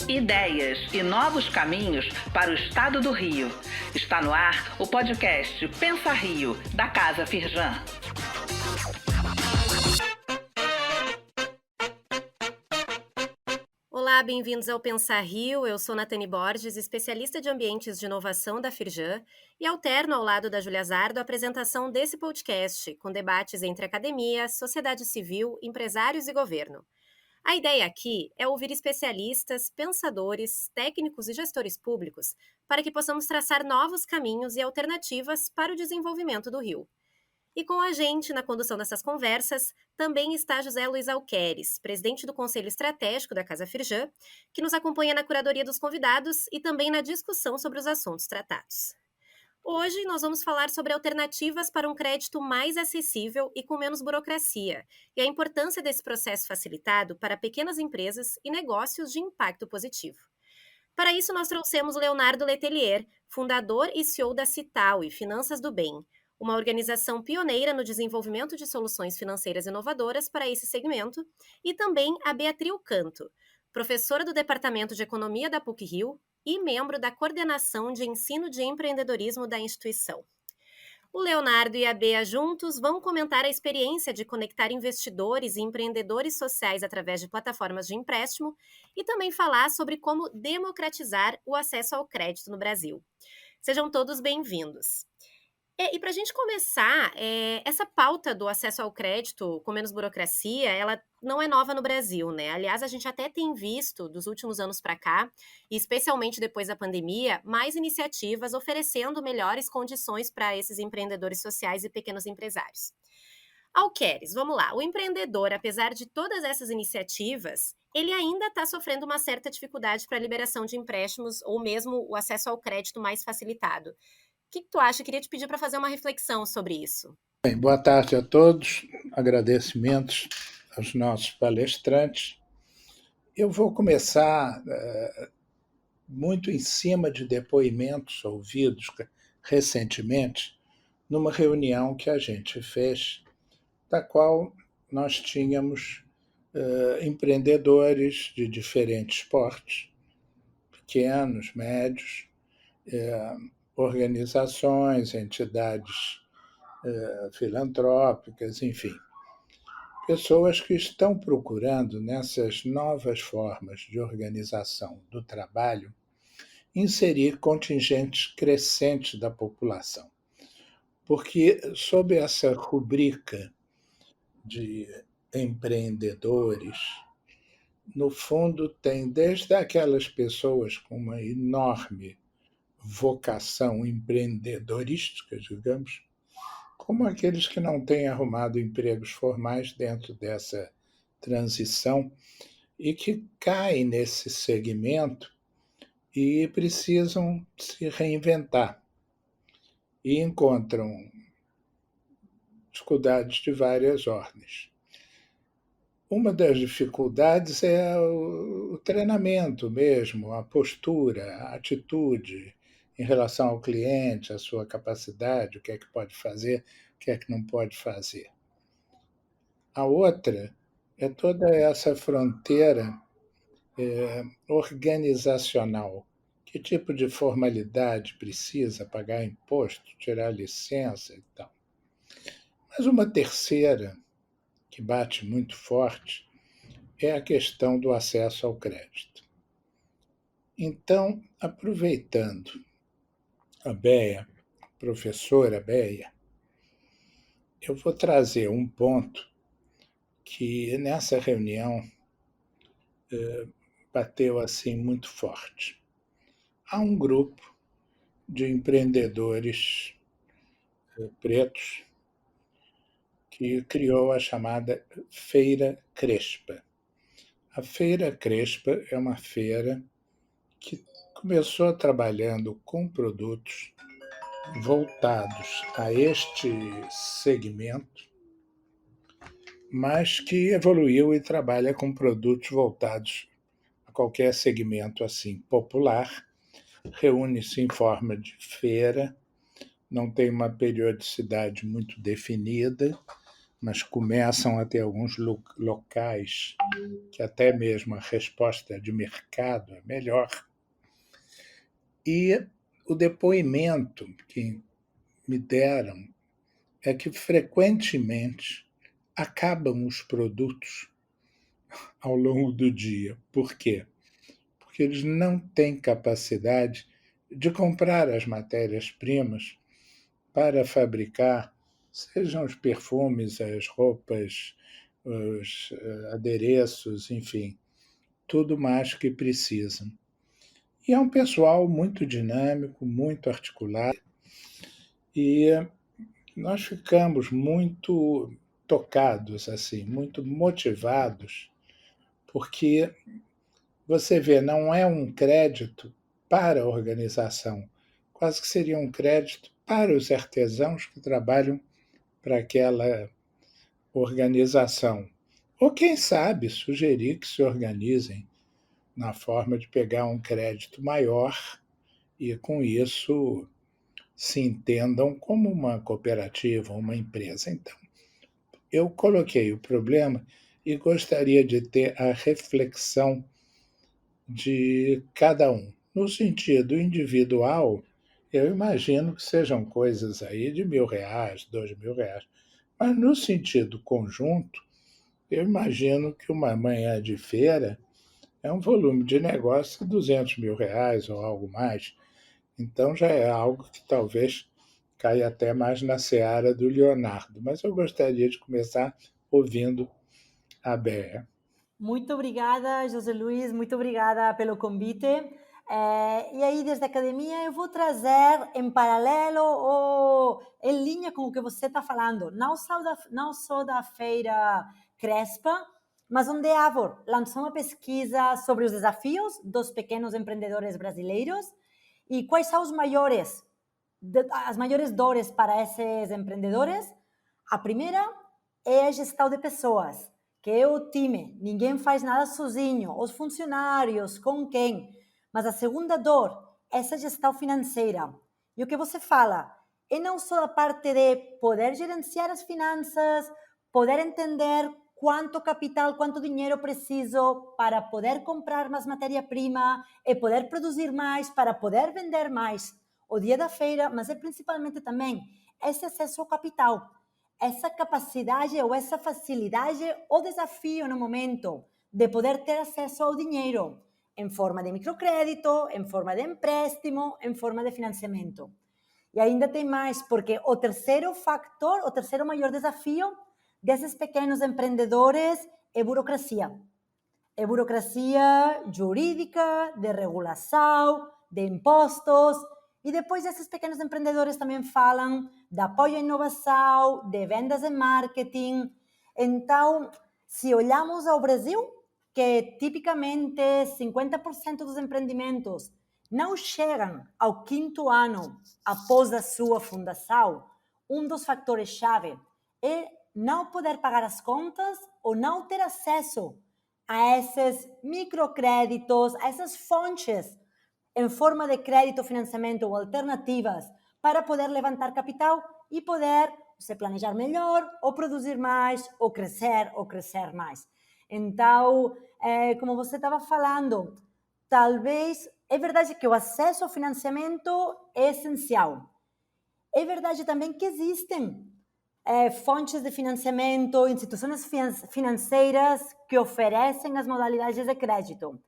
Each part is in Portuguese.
ideias e novos caminhos para o estado do Rio. Está no ar o podcast Pensa Rio, da Casa Firjan. Olá, bem-vindos ao Pensar Rio. Eu sou Nathani Borges, especialista de ambientes de inovação da Firjan, e alterno ao lado da Júlia Zardo a apresentação desse podcast, com debates entre academia, sociedade civil, empresários e governo. A ideia aqui é ouvir especialistas, pensadores, técnicos e gestores públicos para que possamos traçar novos caminhos e alternativas para o desenvolvimento do Rio. E com a gente na condução dessas conversas também está José Luiz Alqueres, presidente do Conselho Estratégico da Casa Firjan, que nos acompanha na curadoria dos convidados e também na discussão sobre os assuntos tratados. Hoje nós vamos falar sobre alternativas para um crédito mais acessível e com menos burocracia, e a importância desse processo facilitado para pequenas empresas e negócios de impacto positivo. Para isso, nós trouxemos Leonardo Letelier, fundador e CEO da Cital e Finanças do Bem, uma organização pioneira no desenvolvimento de soluções financeiras inovadoras para esse segmento, e também a Beatriz Canto, professora do Departamento de Economia da PUC-Rio e membro da Coordenação de Ensino de Empreendedorismo da instituição. O Leonardo e a Bea juntos vão comentar a experiência de conectar investidores e empreendedores sociais através de plataformas de empréstimo e também falar sobre como democratizar o acesso ao crédito no Brasil. Sejam todos bem-vindos. E para a gente começar, essa pauta do acesso ao crédito com menos burocracia, ela não é nova no Brasil, né? Aliás, a gente até tem visto, dos últimos anos para cá, e especialmente depois da pandemia, mais iniciativas oferecendo melhores condições para esses empreendedores sociais e pequenos empresários. Alqueres, vamos lá. O empreendedor, apesar de todas essas iniciativas, ele ainda está sofrendo uma certa dificuldade para a liberação de empréstimos ou mesmo o acesso ao crédito mais facilitado. O que tu acha? Queria te pedir para fazer uma reflexão sobre isso. Bem, boa tarde a todos, agradecimentos aos nossos palestrantes. Eu vou começar muito em cima de depoimentos ouvidos recentemente numa reunião que a gente fez, da qual nós tínhamos empreendedores de diferentes portes, pequenos, médios, organizações, entidades filantrópicas, enfim. Pessoas que estão procurando, nessas novas formas de organização do trabalho, inserir contingentes crescentes da população. Porque, sob essa rubrica de empreendedores, no fundo, tem desde aquelas pessoas com uma enorme vocação empreendedorística, digamos, como aqueles que não têm arrumado empregos formais dentro dessa transição e que caem nesse segmento e precisam se reinventar e encontram dificuldades de várias ordens. Uma das dificuldades é o treinamento mesmo, a postura, a atitude em relação ao cliente, a sua capacidade, o que é que pode fazer, o que é que não pode fazer. A outra é toda essa fronteira organizacional. Que tipo de formalidade precisa, pagar imposto, tirar licença e tal. Mas uma terceira, que bate muito forte, é a questão do acesso ao crédito. Então, aproveitando a Bea, professora Bea, eu vou trazer um ponto que nessa reunião bateu assim muito forte. Há um grupo de empreendedores pretos que criou a chamada Feira Crespa. A Feira Crespa é uma feira que começou trabalhando com produtos voltados a este segmento, mas que evoluiu e trabalha com produtos voltados a qualquer segmento assim popular, reúne-se em forma de feira, não tem uma periodicidade muito definida, mas começam a ter alguns locais que até mesmo a resposta de mercado é melhor. E o depoimento que me deram é que frequentemente acabam os produtos ao longo do dia. Por quê? Porque eles não têm capacidade de comprar as matérias-primas para fabricar, sejam os perfumes, as roupas, os adereços, enfim, tudo mais que precisam. E é um pessoal muito dinâmico, muito articulado, e nós ficamos muito tocados, assim, muito motivados, porque você vê, não é um crédito para a organização, quase que seria um crédito para os artesãos que trabalham para aquela organização. Ou, quem sabe, sugerir que se organizem na forma de pegar um crédito maior e, com isso, se entendam como uma cooperativa, uma empresa. Então, eu coloquei o problema e gostaria de ter a reflexão de cada um. No sentido individual, eu imagino que sejam coisas aí de R$ 1.000, R$ 2.000. Mas no sentido conjunto, eu imagino que uma manhã de feira é um volume de negócio de R$ 200.000 ou algo mais. Então já é algo que talvez caia até mais na seara do Leonardo. Mas eu gostaria de começar ouvindo a Béa. Muito obrigada, José Luís, muito obrigada pelo convite. E aí, desde a academia, eu vou trazer em paralelo ou em linha com o que você está falando, não só da Feira Crespa, mas onde a Avor lançou uma pesquisa sobre os desafios dos pequenos empreendedores brasileiros e quais são as maiores dores para esses empreendedores. A primeira é a gestão de pessoas, que é o time. Ninguém faz nada sozinho, os funcionários, com quem. Mas a segunda dor é essa gestão financeira. E o que você fala é não só a parte de poder gerenciar as finanças, poder entender quanto capital, quanto dinheiro preciso para poder comprar mais matéria-prima e poder produzir mais, para poder vender mais o dia da feira, mas é principalmente também esse acesso ao capital, essa capacidade ou essa facilidade ou desafio no momento de poder ter acesso ao dinheiro em forma de microcrédito, em forma de empréstimo, em forma de financiamento. E ainda tem mais, porque o terceiro fator, o terceiro maior desafio desses pequenos empreendedores é burocracia. É burocracia jurídica, de regulação, de impostos. E depois esses pequenos empreendedores também falam de apoio à inovação, de vendas e marketing. Então, se olhamos ao Brasil, que tipicamente 50% dos empreendimentos não chegam ao 5º ano após a sua fundação, um dos fatores-chave é não poder pagar as contas ou não ter acesso a esses microcréditos, a essas fontes em forma de crédito, financiamento ou alternativas para poder levantar capital e poder se planejar melhor ou produzir mais ou crescer mais. Então, como você estava falando, talvez é verdade que o acesso ao financiamento é essencial. É verdade também que existem fontes de financiamento, instituições financeiras que oferecem as modalidades de crédito.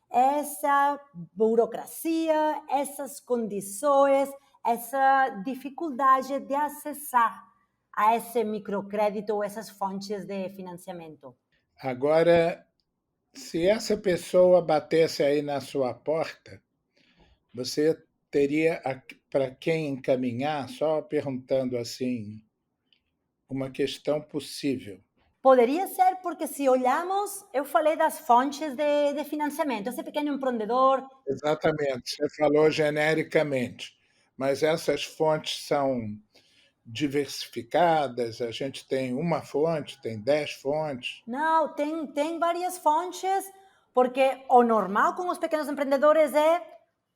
Essa burocracia, essas condições, essa dificuldade de acessar a esse microcrédito ou essas fontes de financiamento. Agora, se essa pessoa batesse aí na sua porta, você teria para quem encaminhar, só perguntando assim, uma questão possível. Poderia ser porque, se olhamos, eu falei das fontes de financiamento, esse pequeno empreendedor. Exatamente, você falou genericamente, mas essas fontes são diversificadas, a gente tem uma fonte, tem 10 fontes. Não, tem várias fontes, porque o normal com os pequenos empreendedores é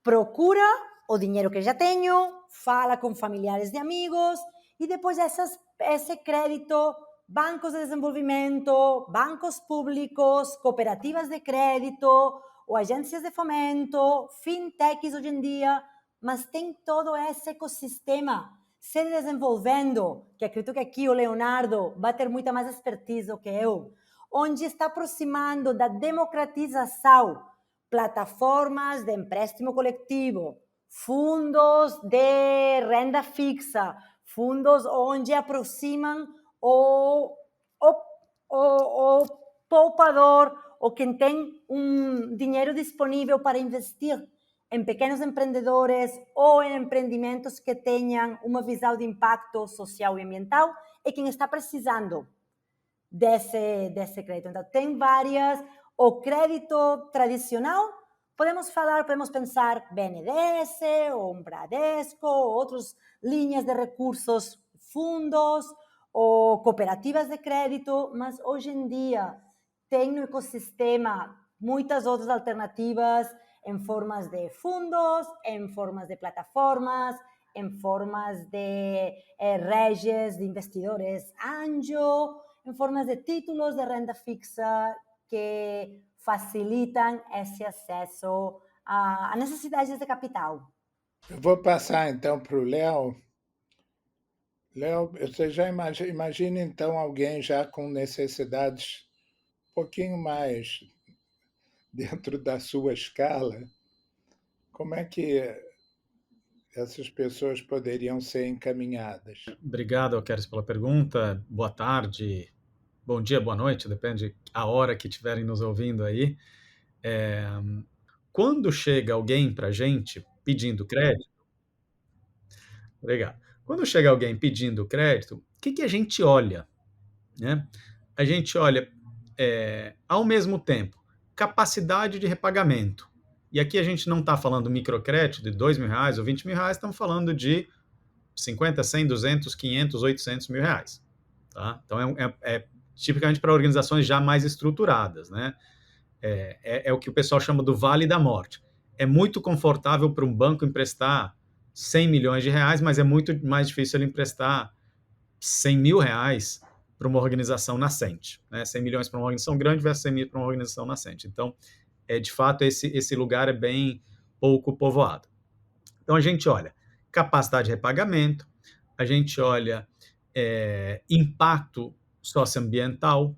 procura o dinheiro que já tenho, fala com familiares e amigos, e depois esse crédito bancos de desenvolvimento, bancos públicos, cooperativas de crédito, ou agências de fomento, fintechs hoje em dia, mas tem todo esse ecossistema se desenvolvendo, que acredito que aqui o Leonardo vai ter muita mais expertise do que eu, onde está aproximando da democratização plataformas de empréstimo coletivo, fundos de renda fixa, fundos onde aproximam o poupador, ou quem tem dinheiro disponível para investir em pequenos empreendedores ou em empreendimentos que tenham uma visão de impacto social e ambiental, e quem está precisando desse crédito. Então, tem várias. O crédito tradicional, podemos pensar BNDES, ou um Bradesco, ou outras linhas de recursos, fundos, ou cooperativas de crédito, mas hoje em dia tem no ecossistema muitas outras alternativas em formas de fundos, em formas de plataformas, em formas de redes de investidores anjo, em formas de títulos de renda fixa que facilitam esse acesso a necessidades de capital. Eu vou passar então para o Léo. Léo, você já imagina então alguém já com necessidades um pouquinho mais dentro da sua escala? Como é que essas pessoas poderiam ser encaminhadas? Obrigado, Alqueres, pela pergunta. Boa tarde, bom dia, boa noite, depende a hora que estiverem nos ouvindo aí. Quando chega alguém para a gente pedindo crédito, obrigado. Quando chega alguém pedindo crédito, o que a gente olha? Né? A gente olha, ao mesmo tempo, capacidade de repagamento. E aqui a gente não está falando microcrédito de R$2.000 ou R$20.000, estamos falando de 50, 100, 200, 500, 800 mil reais. Tá? Então, tipicamente para organizações já mais estruturadas. Né? É o que o pessoal chama do vale da morte. É muito confortável para um banco emprestar 100 milhões de reais, mas é muito mais difícil ele emprestar 100 mil reais para uma organização nascente. Né? 100 milhões para uma organização grande versus 100 mil para uma organização nascente. Então, de fato, esse lugar é bem pouco povoado. Então, a gente olha capacidade de repagamento, a gente olha impacto socioambiental,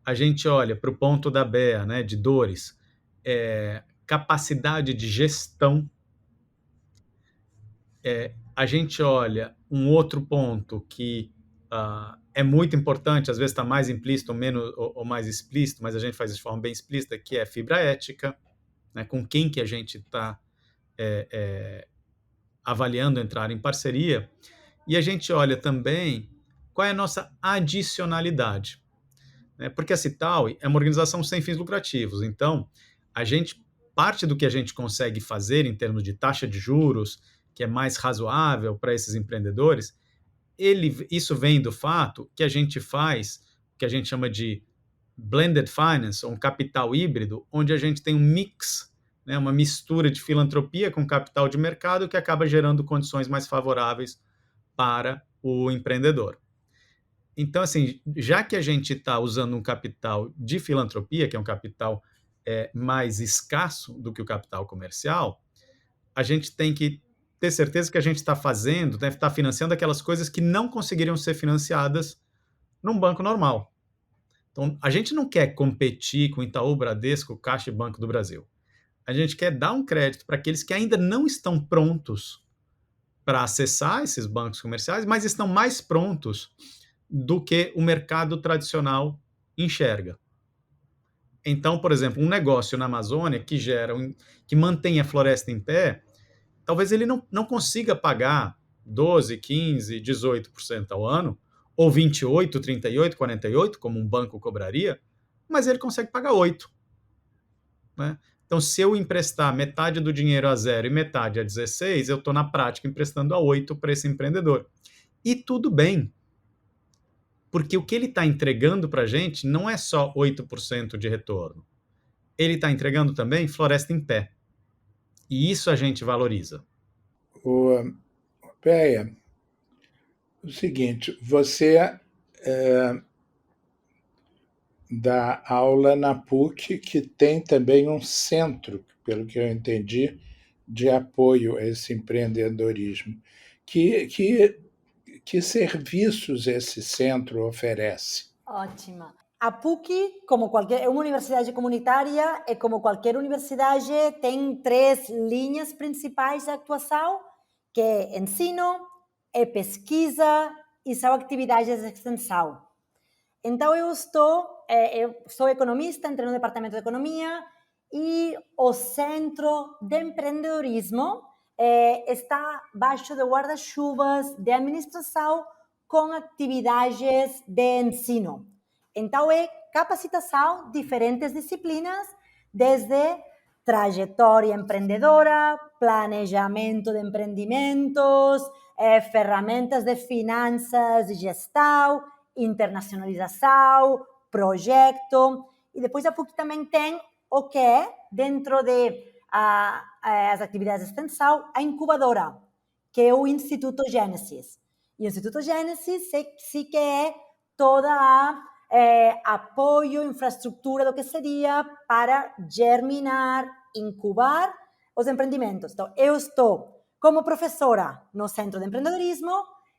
a gente olha para o ponto da BEA, né, de dores, capacidade de gestão, a gente olha um outro ponto que é muito importante, às vezes está mais implícito ou mais explícito, mas a gente faz isso de forma bem explícita, que é fibra ética, né, com quem que a gente está avaliando entrar em parceria, e a gente olha também qual é a nossa adicionalidade. Né? Porque a Citaui é uma organização sem fins lucrativos, então parte do que a gente consegue fazer em termos de taxa de juros, que é mais razoável para esses empreendedores, isso vem do fato que a gente faz o que a gente chama de blended finance, ou um capital híbrido, onde a gente tem um mix, né, uma mistura de filantropia com capital de mercado que acaba gerando condições mais favoráveis para o empreendedor. Então, assim, já que a gente está usando um capital de filantropia, que é um capital mais escasso do que o capital comercial, a gente tem que ter certeza que a gente está fazendo, deve estar financiando aquelas coisas que não conseguiriam ser financiadas num banco normal. Então, a gente não quer competir com Itaú, Bradesco, Caixa e Banco do Brasil. A gente quer dar um crédito para aqueles que ainda não estão prontos para acessar esses bancos comerciais, mas estão mais prontos do que o mercado tradicional enxerga. Então, por exemplo, um negócio na Amazônia que mantém a floresta em pé, talvez ele não consiga pagar 12, 15, 18% ao ano, ou 28, 38, 48, como um banco cobraria, mas ele consegue pagar 8%. Né? Então, se eu emprestar metade do dinheiro a 0 e metade a 16, eu estou na prática emprestando a 8 para esse empreendedor. E tudo bem, porque o que ele está entregando para a gente não é só 8% de retorno. Ele está entregando também floresta em pé. E isso a gente valoriza. Péia, o seguinte, você dar aula na PUC, que tem também um centro, pelo que eu entendi, de apoio a esse empreendedorismo. Que serviços esse centro oferece? Ótima. A PUC, como qualquer, é uma universidade comunitária e como qualquer universidade, tem 3 linhas principais de atuação, que é ensino, é pesquisa e são atividades de extensão. Então, eu sou economista, entrei no departamento de economia e o centro de empreendedorismo está baixo de guarda-chuvas de administração com atividades de ensino. Então, é capacitação, diferentes disciplinas, desde trajetória empreendedora, planejamento de empreendimentos, ferramentas de finanças e gestão, internacionalização, projeto. E depois a PUC também tem o que é, dentro de as atividades de extensão, a incubadora, que é o Instituto Gênesis. E o Instituto Gênesis sim que é toda a apoio, infraestrutura do que seria para germinar, incubar os empreendimentos. Então, eu estou como professora no Centro de Empreendedorismo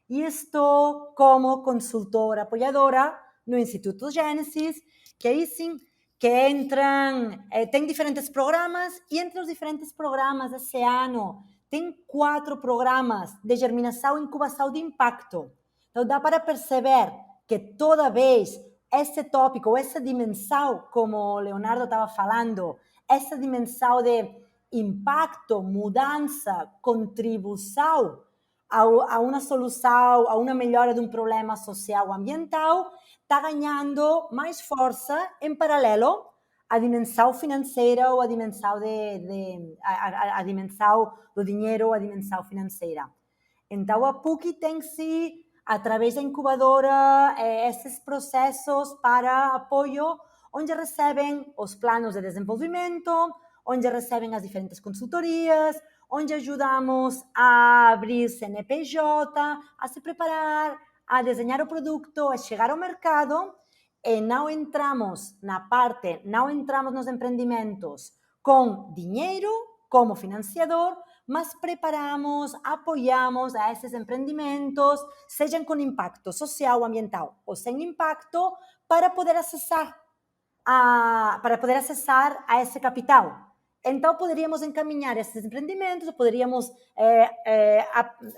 e estou como consultora apoiadora no Instituto Gênesis, que aí sim que entram, tem diferentes programas, e entre os diferentes programas esse ano tem 4 programas de germinação e incubação de impacto. Então dá para perceber que toda vez esse tópico, essa dimensão, como o Leonardo estava falando, essa dimensão de impacto, mudança, contribuição a uma solução, a uma melhora de um problema social ou ambiental, está ganhando mais força em paralelo à dimensão financeira ou à dimensão, a dimensão do dinheiro ou à dimensão financeira. Então, a PUC tem-se, através da incubadora, esses processos para apoio, onde recebem os planos de desenvolvimento, onde recebem as diferentes consultorias, onde ajudamos a abrir CNPJ, a se preparar, a desenhar o produto, a chegar ao mercado, e não entramos nos empreendimentos com dinheiro como financiador, mas preparamos, apoiamos a esses empreendimentos, sejam com impacto social ou ambiental ou sem impacto, para poder acessar a esse capital. Então, poderíamos encaminhar esses empreendimentos, poderíamos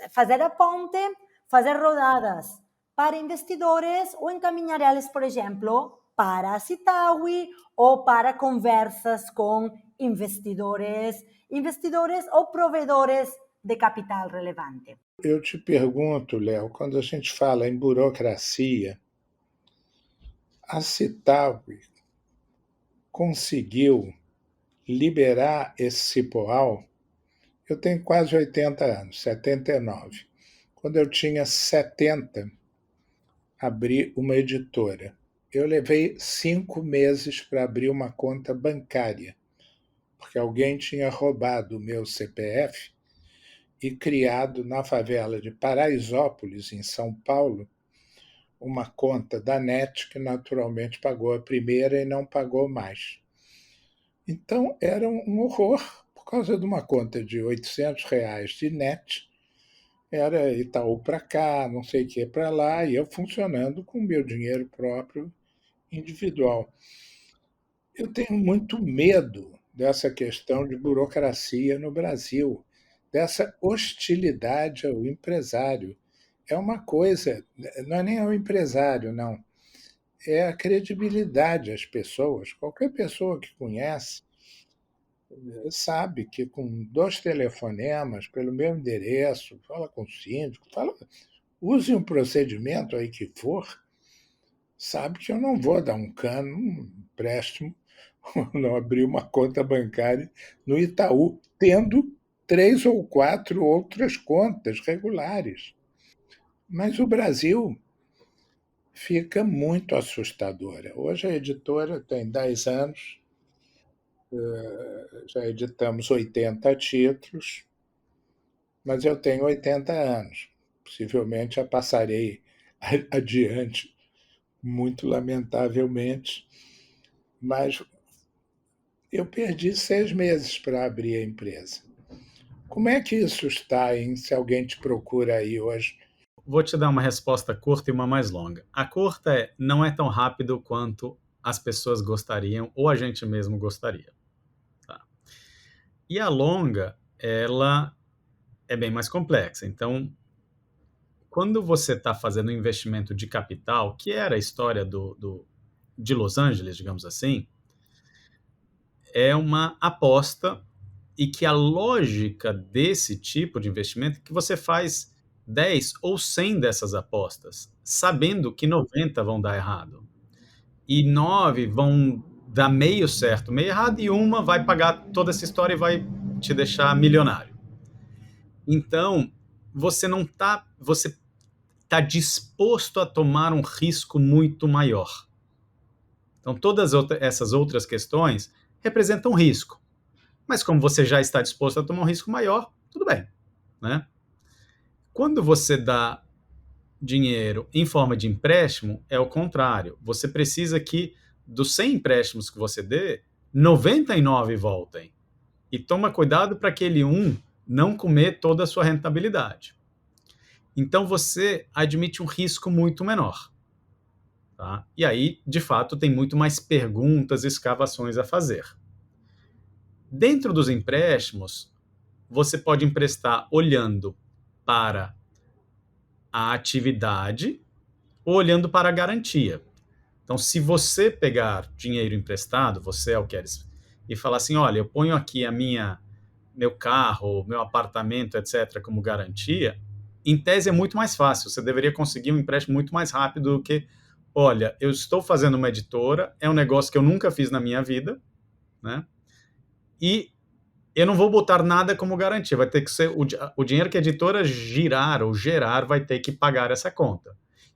fazer a ponte, fazer rodadas para investidores ou encaminhar eles, por exemplo, para a Citaui ou para conversas com investidores ou provedores de capital relevante. Eu te pergunto, Léo, quando a gente fala em burocracia, a Citaui conseguiu liberar esse cipoal. Eu tenho quase 80 anos, 79. Quando eu tinha 70, abri uma editora. Eu levei 5 meses para abrir uma conta bancária, porque alguém tinha roubado o meu CPF e criado na favela de Paraisópolis, em São Paulo, uma conta da NET, que naturalmente pagou a primeira e não pagou mais. Então era um horror, por causa de uma conta de R$ 800 de NET, era Itaú para cá, não sei o que para lá, e eu funcionando com o meu dinheiro próprio individual. Eu tenho muito medo dessa questão de burocracia no Brasil, dessa hostilidade ao empresário. É uma coisa, não é nem ao empresário, não. É a credibilidade às pessoas. Qualquer pessoa que conhece sabe que com 2 telefonemas, pelo meu endereço, fala com o síndico, use um procedimento aí que for, sabe que eu não vou dar um cano, um empréstimo, não abrir uma conta bancária no Itaú, tendo 3 ou 4 outras contas regulares. Mas o Brasil fica muito assustadora. Hoje a editora tem 10 anos, já editamos 80 títulos, mas eu tenho 80 anos. Possivelmente já passarei adiante muito lamentavelmente, mas eu perdi 6 meses para abrir a empresa. Como é que isso está, hein, se alguém te procura aí hoje? Vou te dar uma resposta curta e uma mais longa. A curta não é tão rápido quanto as pessoas gostariam ou a gente mesmo gostaria. Tá? E a longa, ela é bem mais complexa. Então, quando você está fazendo um investimento de capital, que era a história de Los Angeles, digamos assim, é uma aposta e que a lógica desse tipo de investimento é que você faz 10 ou 100 dessas apostas, sabendo que 90 vão dar errado. E 9 vão dar meio certo, meio errado, e uma vai pagar toda essa história e vai te deixar milionário. Então, você tá disposto a tomar um risco muito maior. Então, todas essas outras questões representam risco. Mas como você já está disposto a tomar um risco maior, tudo bem, né? Quando você dá dinheiro em forma de empréstimo, é o contrário. Você precisa que dos 100 empréstimos que você dê, 99 voltem. E toma cuidado para aquele não comer toda a sua rentabilidade. Então você admite um risco muito menor. Tá? E aí, de fato, tem muito mais perguntas e escavações a fazer. Dentro dos empréstimos, você pode emprestar olhando para a atividade ou olhando para a garantia. Então, se você pegar dinheiro emprestado, você, Alqueres, e falar assim, olha, eu ponho aqui meu carro, meu apartamento, etc., como garantia, em tese é muito mais fácil. Você deveria conseguir um empréstimo muito mais rápido do que, olha, eu estou fazendo uma editora, é um negócio que eu nunca fiz na minha vida, né? E eu não vou botar nada como garantia, vai ter que ser o dinheiro que a editora girar ou gerar vai ter que pagar essa conta.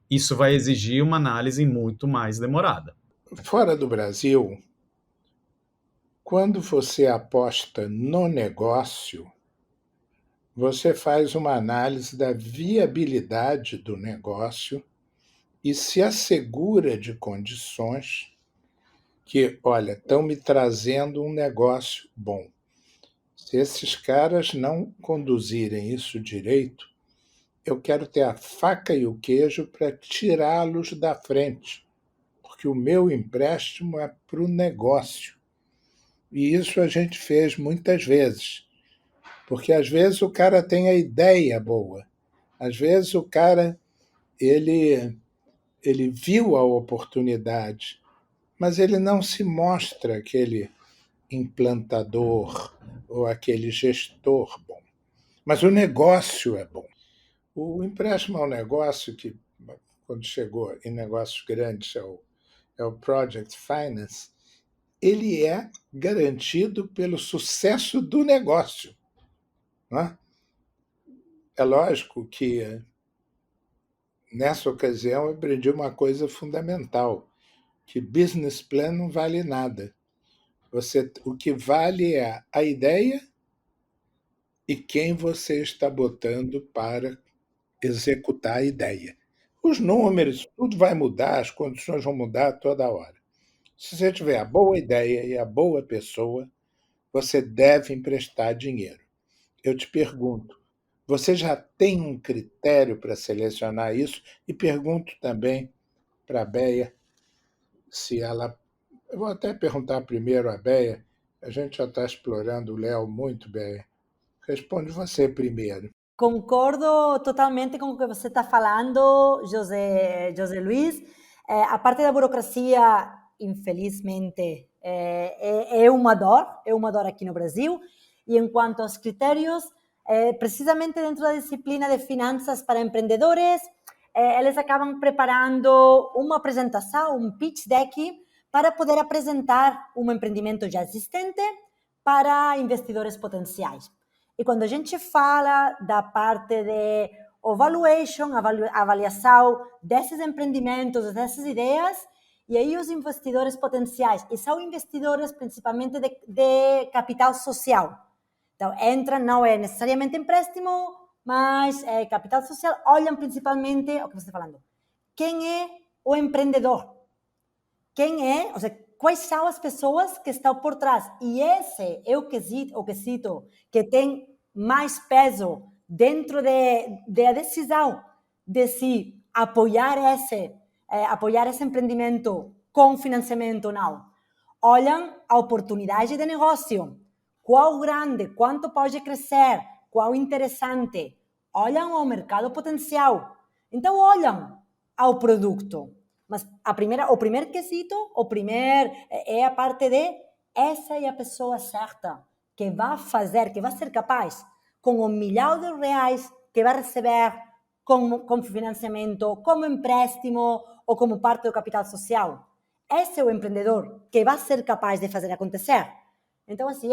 Isso vai exigir uma análise muito mais demorada. Fora do Brasil, quando você aposta no negócio, você faz uma análise da viabilidade do negócio e se assegura de condições que, olha, estão me trazendo um negócio bom. Se esses caras não conduzirem isso direito, eu quero ter a faca e o queijo para tirá-los da frente, porque o meu empréstimo é para o negócio. E isso a gente fez muitas vezes, porque às vezes o cara tem a ideia boa, às vezes o cara ele viu a oportunidade, mas ele não se mostra aquele implantador ou aquele gestor bom. Mas o negócio é bom. O empréstimo ao negócio, que quando chegou em negócios grandes é o Project Finance, ele é garantido pelo sucesso do negócio. Não é? É lógico que nessa ocasião eu aprendi uma coisa fundamental, que business plan não vale nada. O que vale é a ideia e quem você está botando para executar a ideia. Os números, tudo vai mudar, as condições vão mudar toda hora. Se você tiver a boa ideia e a boa pessoa, você deve emprestar dinheiro. Eu te pergunto, você já tem um critério para selecionar isso? E pergunto também para a Béia se ela. Eu vou até perguntar primeiro à Béia, a gente já está explorando o Léo muito, Béia. Responde você primeiro. Concordo totalmente com o que você está falando, José Luiz. A parte da burocracia, infelizmente, é uma dor aqui no Brasil. E em quanto aos critérios, precisamente dentro da disciplina de finanças para empreendedores, eles acabam preparando uma apresentação, um pitch deck, para poder apresentar um empreendimento já existente para investidores potenciais. E quando a gente fala da parte de valuation, avaliação desses empreendimentos, dessas ideias, e aí os investidores potenciais, e são investidores principalmente de capital social. Então, entram, não é necessariamente empréstimo, mas capital social, olham principalmente o que você está falando. Quem é o empreendedor? Quem é, ou seja, quais são as pessoas que estão por trás? E esse é o quesito que tem mais peso dentro da decisão de se apoiar esse empreendimento com financiamento ou não. Olham a oportunidade de negócio, qual grande, quanto pode crescer, qual interessante. Olham ao mercado potencial. Então, olham ao produto. Mas o primeiro quesito, é a parte de essa é a pessoa certa que vai fazer, que vai ser capaz, com R$1 milhão que vai receber como financiamento, como empréstimo ou como parte do capital social. Esse é o empreendedor que vai ser capaz de fazer acontecer. Então, assim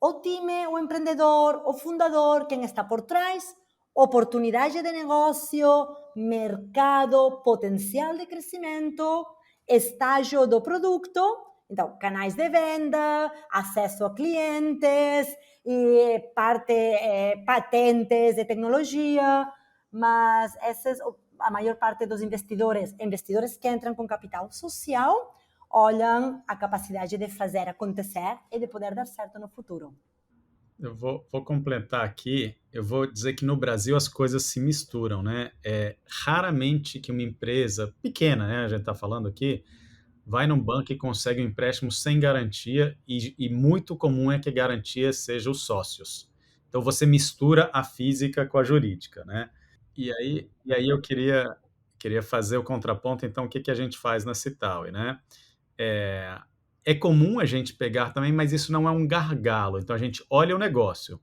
o time, o empreendedor, o fundador, quem está por trás, oportunidade de negócio, mercado, potencial de crescimento, estágio do produto, então canais de venda, acesso a clientes, e patentes de tecnologia, mas essa é a maior parte dos investidores que entram com capital social, olham a capacidade de fazer acontecer e de poder dar certo no futuro. Eu vou complementar aqui, eu vou dizer que no Brasil as coisas se misturam, né? É raramente que uma empresa pequena, né, a gente está falando aqui, vai num banco e consegue um empréstimo sem garantia e muito comum é que a garantia seja os sócios. Então você mistura a física com a jurídica, né? E aí eu queria fazer o contraponto, então o que a gente faz na Citaui, né? É comum a gente pegar também, mas isso não é um gargalo. Então a gente olha o negócio.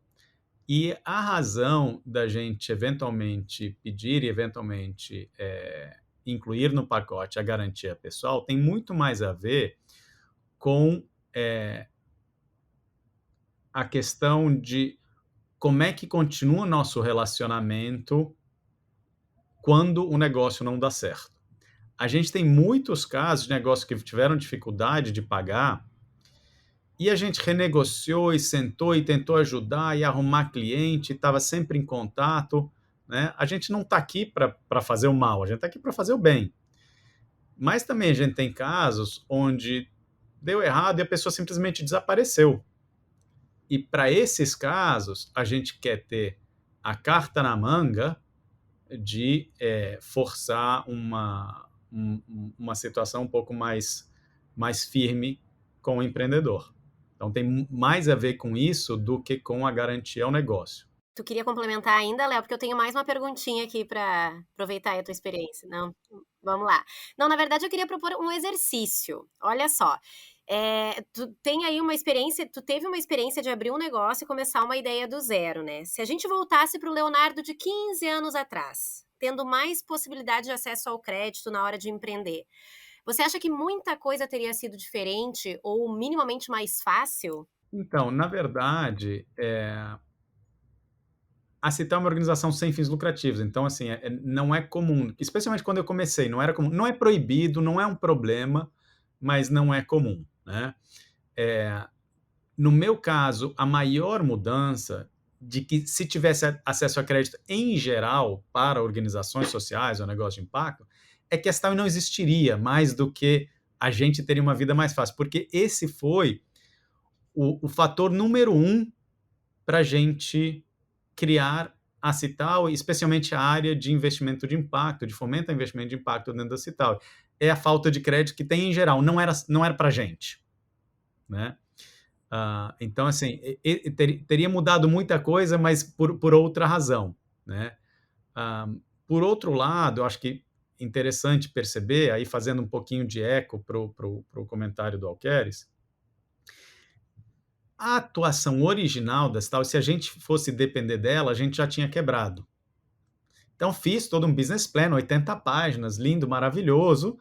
E a razão da gente eventualmente pedir e eventualmente incluir no pacote a garantia pessoal tem muito mais a ver com a questão de como é que continua o nosso relacionamento quando o negócio não dá certo. A gente tem muitos casos de negócios que tiveram dificuldade de pagar e a gente renegociou e sentou e tentou ajudar e arrumar cliente, estava sempre em contato, né? A gente não está aqui para fazer o mal, a gente está aqui para fazer o bem. Mas também a gente tem casos onde deu errado e a pessoa simplesmente desapareceu. E para esses casos, a gente quer ter a carta na manga de forçar uma situação um pouco mais firme com o empreendedor. Então, tem mais a ver com isso do que com a garantia ao negócio. Tu queria complementar ainda, Léo? Porque eu tenho mais uma perguntinha aqui para aproveitar a tua experiência. Não, vamos lá. Não, na verdade, eu queria propor um exercício. Olha só. Tu tem aí uma experiência, tu teve uma experiência de abrir um negócio e começar uma ideia do zero, né? Se a gente voltasse para o Leonardo de 15 anos atrás, tendo mais possibilidade de acesso ao crédito na hora de empreender, você acha que muita coisa teria sido diferente ou minimamente mais fácil? Então, na verdade, a Cital é uma organização sem fins lucrativos, então, assim, não é comum, especialmente quando eu comecei, não era comum, não é proibido, não é um problema, mas não é comum, né? No meu caso, a maior mudança de que se tivesse acesso a crédito em geral para organizações sociais ou negócio de impacto, é que a Cital não existiria mais do que a gente teria uma vida mais fácil, porque esse foi o fator número 1 para a gente criar a Cital, especialmente a área de investimento de impacto, de fomento a investimento de impacto dentro da Cital. É a falta de crédito que tem em geral, não era para a gente, né? Então, assim, teria mudado muita coisa, mas por outra razão, né? Por outro lado, eu acho que interessante perceber, aí fazendo um pouquinho de eco para o comentário do Alqueires, a atuação original da Cital, se a gente fosse depender dela, a gente já tinha quebrado. Então, fiz todo um business plan, 80 páginas, lindo, maravilhoso,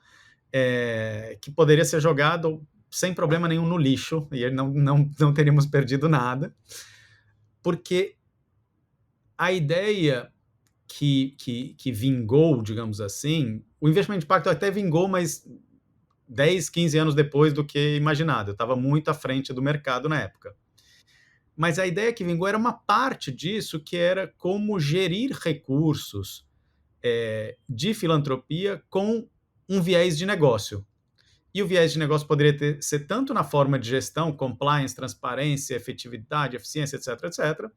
que poderia ser jogado sem problema nenhum no lixo, e não teríamos perdido nada, porque a ideia que vingou, digamos assim, o investimento de impacto até vingou, mas 10, 15 anos depois do que imaginado. Eu estava muito à frente do mercado na época. Mas a ideia que vingou era uma parte disso, que era como gerir recursos de filantropia com um viés de negócio. E o viés de negócio poderia ser tanto na forma de gestão, compliance, transparência, efetividade, eficiência, etc., etc.,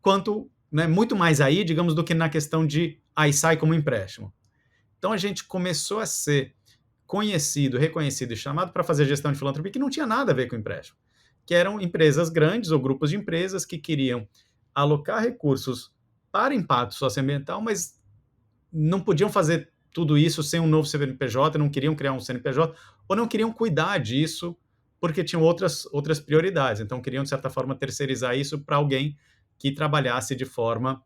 quanto, né, muito mais aí, digamos, do que na questão de aí sai como empréstimo. Então a gente começou a ser conhecido, reconhecido e chamado para fazer gestão de filantropia que não tinha nada a ver com empréstimo, que eram empresas grandes ou grupos de empresas que queriam alocar recursos para impacto socioambiental, mas não podiam fazer tudo isso sem um novo CNPJ, não queriam criar um CNPJ, ou não queriam cuidar disso porque tinham outras prioridades. Então, queriam, de certa forma, terceirizar isso para alguém que trabalhasse de forma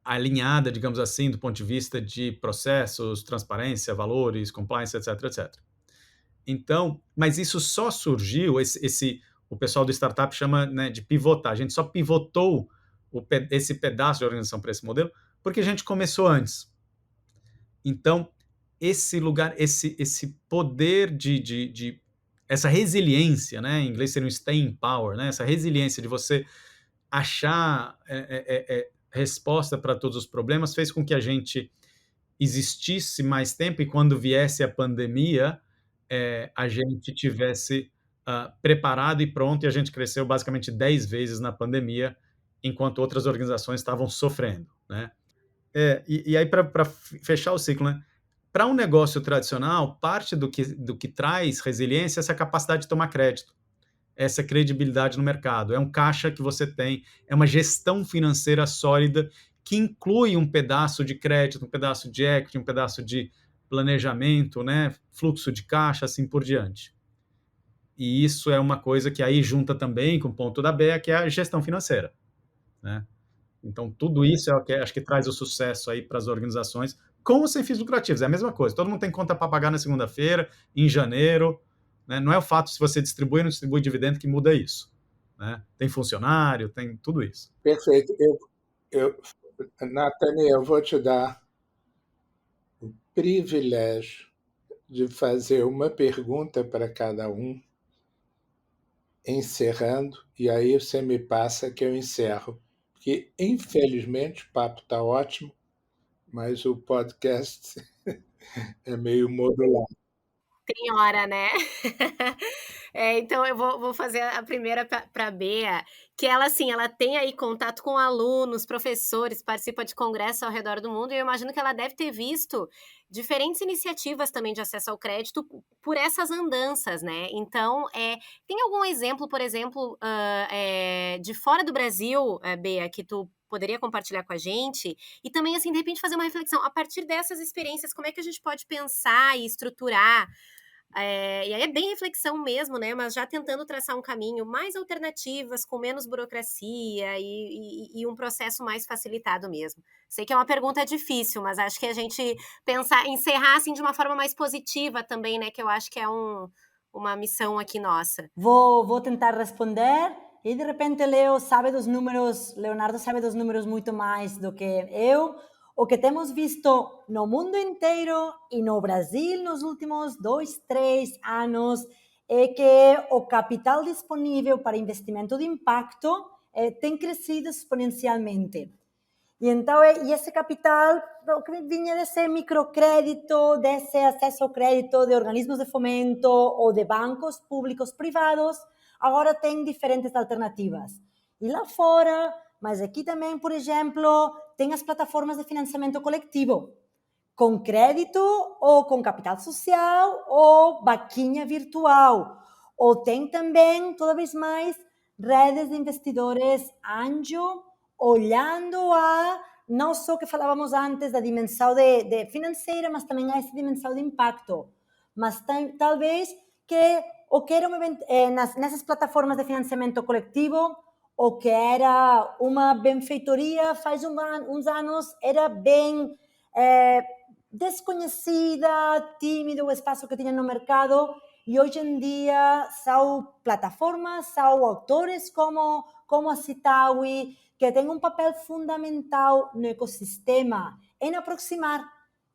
alinhada, digamos assim, do ponto de vista de processos, transparência, valores, compliance, etc., etc. Então, mas isso só surgiu, o pessoal do startup chama, né, de pivotar. A gente só pivotou esse pedaço de organização para esse modelo porque a gente começou antes. Então, esse lugar, esse poder de essa resiliência, né, em inglês seria um staying power, né, essa resiliência de você achar resposta para todos os problemas fez com que a gente existisse mais tempo e quando viesse a pandemia, a gente tivesse preparado e pronto, e a gente cresceu basicamente 10 vezes na pandemia, enquanto outras organizações estavam sofrendo, né? E aí, para fechar o ciclo, né? Para um negócio tradicional, parte do que traz resiliência é essa capacidade de tomar crédito, essa credibilidade no mercado. É um caixa que você tem, é uma gestão financeira sólida que inclui um pedaço de crédito, um pedaço de equity, um pedaço de planejamento, né, fluxo de caixa, assim por diante. E isso é uma coisa que aí junta também com o ponto da BEA, que é a gestão financeira, né? Então, tudo isso é o que acho que traz o sucesso aí para as organizações, com os sem fins lucrativos. É a mesma coisa. Todo mundo tem conta para pagar na segunda-feira, em janeiro, né? Não é o fato se você distribui ou não distribui dividendo que muda isso, né? Tem funcionário, tem tudo isso. Perfeito. Nathalie, eu vou te dar o privilégio de fazer uma pergunta para cada um, encerrando, e aí você me passa que eu encerro. Porque, infelizmente, o papo está ótimo, mas o podcast é meio modular. Tem hora, né? Então eu vou fazer a primeira para a Bea, que ela, assim, ela tem aí contato com alunos, professores, participa de congressos ao redor do mundo, e eu imagino que ela deve ter visto diferentes iniciativas também de acesso ao crédito por essas andanças, né? Então, tem algum exemplo, por exemplo, de fora do Brasil, Bea, que tu poderia compartilhar com a gente? E também, assim, de repente fazer uma reflexão, a partir dessas experiências, como é que a gente pode pensar e estruturar e aí é bem reflexão mesmo, né? Mas já tentando traçar um caminho mais alternativas, com menos burocracia e um processo mais facilitado mesmo. Sei que é uma pergunta difícil, mas acho que a gente encerrar assim de uma forma mais positiva também, né? Que eu acho que é uma missão aqui nossa. Vou tentar responder e de repente Leonardo sabe dos números muito mais do que eu. O que temos visto no mundo inteiro e no Brasil nos últimos 2, 3 anos é que o capital disponível para investimento de impacto tem crescido exponencialmente. E então, esse capital que vinha desse microcrédito, desse acesso ao crédito de organismos de fomento ou de bancos públicos privados, agora tem diferentes alternativas. E lá fora, mas aqui também, por exemplo, tem as plataformas de financiamento coletivo, com crédito ou com capital social ou vaquinha virtual. Ou tem também, cada vez mais, redes de investidores anjo, olhando a não só que falávamos antes da dimensão de financeira, mas também a essa dimensão de impacto. Mas talvez que o que era nessas plataformas de financiamento coletivo, o que era uma benfeitoria faz uns anos era bem desconhecida, tímido o espaço que tinha no mercado, e hoje em dia são plataformas, são autores como a Citaui, que têm um papel fundamental no ecossistema em aproximar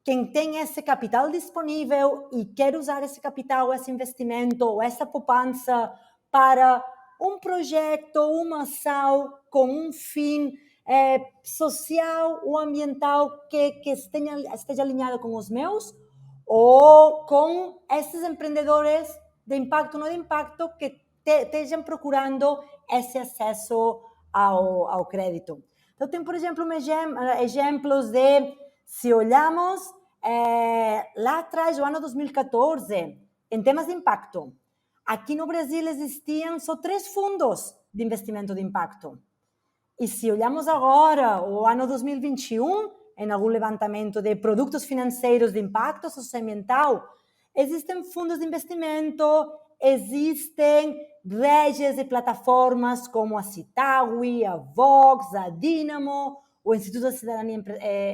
quem tem esse capital disponível e quer usar esse capital, esse investimento ou essa poupança para um projeto, uma ação com um fim social ou ambiental que esteja alinhado com os meus, ou com esses empreendedores de impacto ou não de impacto que estejam procurando esse acesso ao crédito. Então, tem, por exemplo, exemplos de, se olhamos lá atrás, do ano 2014, em temas de impacto, aqui no Brasil existiam só 3 fundos de investimento de impacto. E se olhamos agora, o ano 2021, em algum levantamento de produtos financeiros de impacto socioambiental, existem fundos de investimento, existem redes e plataformas como a Citaui, a Vox, a Dínamo, o Instituto da Cidadania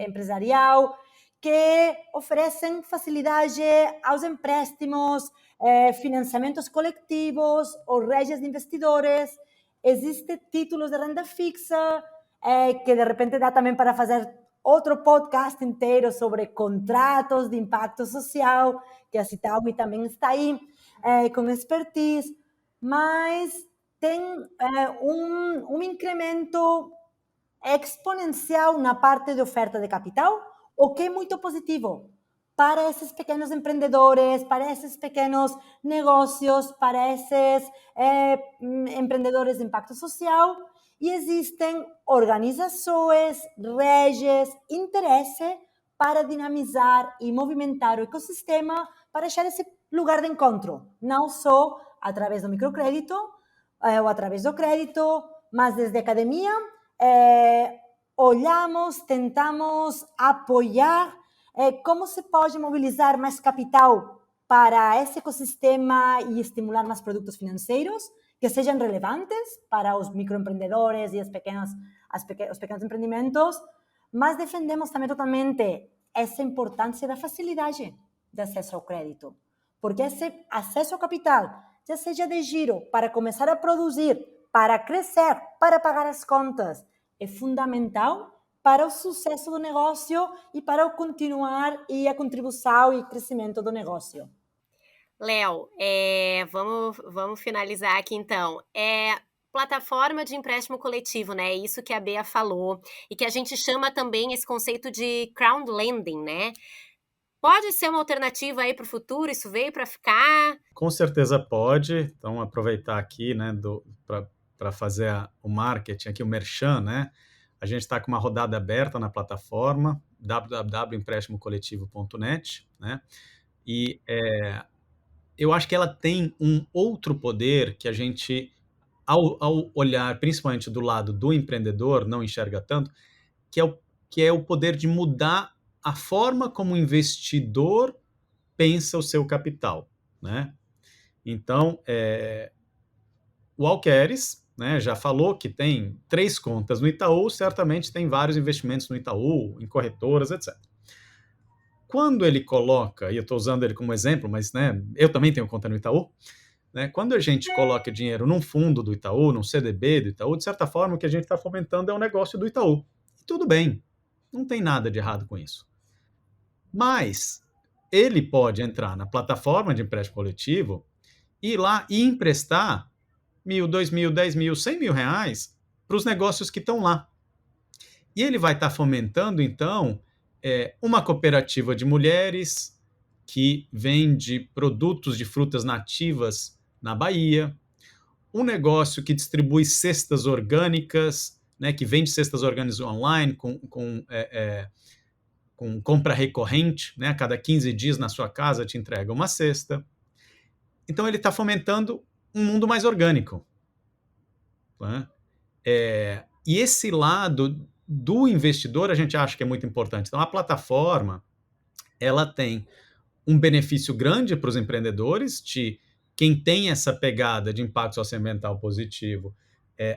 Empresarial, que oferecem facilidade aos empréstimos, financiamentos coletivos ou redes de investidores. Existem títulos de renda fixa, que de repente dá também para fazer outro podcast inteiro sobre contratos de impacto social, que a Citaui também está aí, com expertise, mas tem um incremento exponencial na parte de oferta de capital, o que é muito positivo para esses pequenos empreendedores, para esses pequenos negócios, para esses empreendedores de impacto social. E existem organizações, redes, interesse para dinamizar e movimentar o ecossistema, para achar esse lugar de encontro, não só através do microcrédito ou através do crédito, mas desde a academia, olhamos, tentamos apoiar como se pode mobilizar mais capital para esse ecossistema e estimular mais produtos financeiros que sejam relevantes para os microempreendedores e os pequenos empreendimentos, mas defendemos também totalmente essa importância da facilidade de acesso ao crédito, porque esse acesso ao capital, já seja de giro, para começar a produzir, para crescer, para pagar as contas, é fundamental para o sucesso do negócio e para o continuar e a contribuição e crescimento do negócio. Léo, vamos finalizar aqui então. Plataforma de empréstimo coletivo, né? Isso que a Bea falou, e que a gente chama também esse conceito de crowdlending, né? Pode ser uma alternativa aí para o futuro? Isso veio para ficar? Com certeza pode. Então, aproveitar aqui, né, para fazer o marketing, aqui o merchan, né? A gente está com uma rodada aberta na plataforma, www.emprestimocoletivo.net, né? E eu acho que ela tem um outro poder que a gente, ao olhar principalmente do lado do empreendedor, não enxerga tanto, que é o poder de mudar a forma como o investidor pensa o seu capital, né? Então, o Alqueires, né, já falou que tem 3 contas no Itaú, certamente tem vários investimentos no Itaú, em corretoras, etc. Quando ele coloca, e eu estou usando ele como exemplo, mas, né, eu também tenho conta no Itaú, né, quando a gente coloca dinheiro num fundo do Itaú, num CDB do Itaú, de certa forma o que a gente está fomentando é um negócio do Itaú. E tudo bem, não tem nada de errado com isso. Mas ele pode entrar na plataforma de empréstimo coletivo, ir lá e emprestar 1.000, 2.000, 10.000, 100.000 reais para os negócios que estão lá. E ele vai estar fomentando, então, uma cooperativa de mulheres que vende produtos de frutas nativas na Bahia, um negócio que distribui cestas orgânicas, né, que vende cestas orgânicas online com compra recorrente, né, a cada 15 dias na sua casa te entrega uma cesta. Então ele está fomentando um mundo mais orgânico. Né? E esse lado do investidor a gente acha que é muito importante. Então a plataforma ela tem um benefício grande para os empreendedores, de quem tem essa pegada de impacto socioambiental positivo,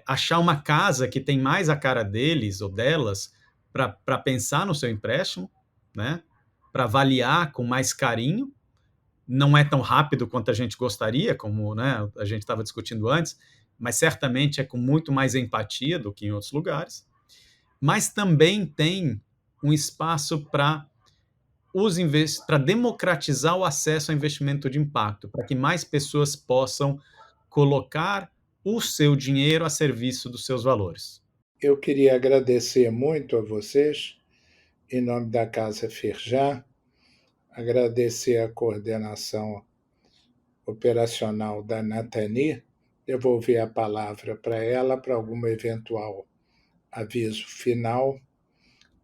achar uma casa que tem mais a cara deles ou delas para pensar no seu empréstimo, né? Para avaliar com mais carinho. Não é tão rápido quanto a gente gostaria, como, né, a gente estava discutindo antes, mas certamente é com muito mais empatia do que em outros lugares. Mas também tem um espaço para democratizar o acesso ao investimento de impacto, para que mais pessoas possam colocar o seu dinheiro a serviço dos seus valores. Eu queria agradecer muito a vocês, em nome da Casa Firjan, agradecer a coordenação operacional da Nathalie, devolver a palavra para ela para algum eventual aviso final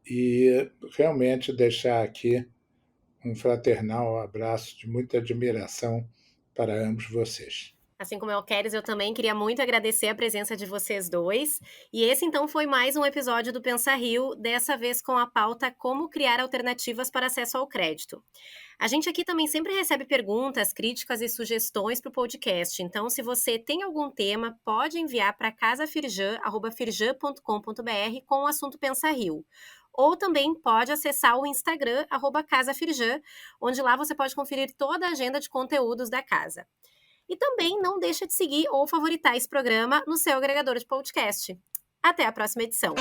e realmente deixar aqui um fraternal abraço de muita admiração para ambos vocês. Assim como eu, Keres, eu também queria muito agradecer a presença de vocês dois. E esse, então, foi mais um episódio do Pensa Rio, dessa vez com a pauta Como Criar Alternativas para Acesso ao Crédito. A gente aqui também sempre recebe perguntas, críticas e sugestões para o podcast. Então, se você tem algum tema, pode enviar para casafirjan@firjan.com.br com o assunto Pensa Rio. Ou também pode acessar o Instagram, @casafirjan, onde lá você pode conferir toda a agenda de conteúdos da casa. E também não deixa de seguir ou favoritar esse programa no seu agregador de podcast. Até a próxima edição.